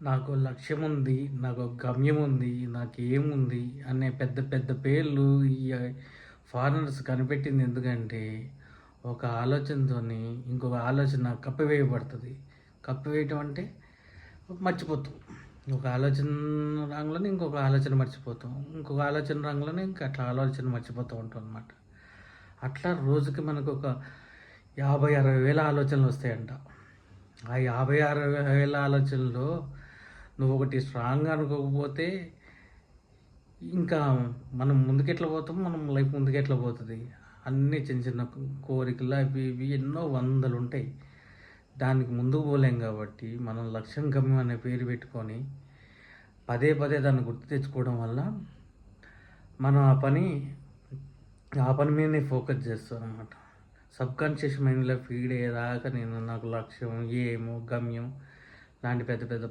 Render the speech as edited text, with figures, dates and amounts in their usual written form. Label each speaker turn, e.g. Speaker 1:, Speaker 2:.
Speaker 1: నాకు లక్ష్యం ఉంది, నాకు గమ్యం ఉంది, నాకేముంది అనే పెద్ద పెద్ద పేర్లు ఈ ఫారినర్స్ కనిపెట్టింది ఎందుకంటే, ఒక ఆలోచనతోని ఇంకొక ఆలోచన కప్పివేయబడుతుంది. కప్పివేయటం అంటే మర్చిపోతాం. ఒక ఆలోచన రంగంలోనే ఇంకొక ఆలోచన మర్చిపోతాం. ఇంకొక ఆలోచన రంగంలోనే ఇంకా అట్లా ఆలోచన మర్చిపోతూ ఉంటాం అనమాట. అట్లా రోజుకి మనకు ఒక 50-60 వేల ఆలోచనలు వస్తాయంట. ఆ 50-60 వేల ఆలోచనలో నువ్వు ఒకటి స్ట్రాంగ్గా అనుకోకపోతే ఇంకా మనం ముందుకెట్లా పోతాం, మనం లైఫ్ ముందుకెట్లా పోతుంది. అన్నీ చిన్న చిన్న కోరికలు అవి ఇవి ఎన్నో వందలు ఉంటాయి. దానికి ముందుకు పోలేం కాబట్టి మనం లక్ష్యం గమ్యం అనే పేరు పెట్టుకొని పదే పదే దాన్ని గుర్తు తెచ్చుకోవడం వల్ల మనం ఆ పని మీదనే ఫోకస్ చేస్తాం అనమాట. సబ్కాన్షియస్ మైండ్లో ఫీడ్ అయ్యేదాకా నాకు లక్ష్యం, ఏమో, గమ్యం లాంటి పెద్ద పెద్ద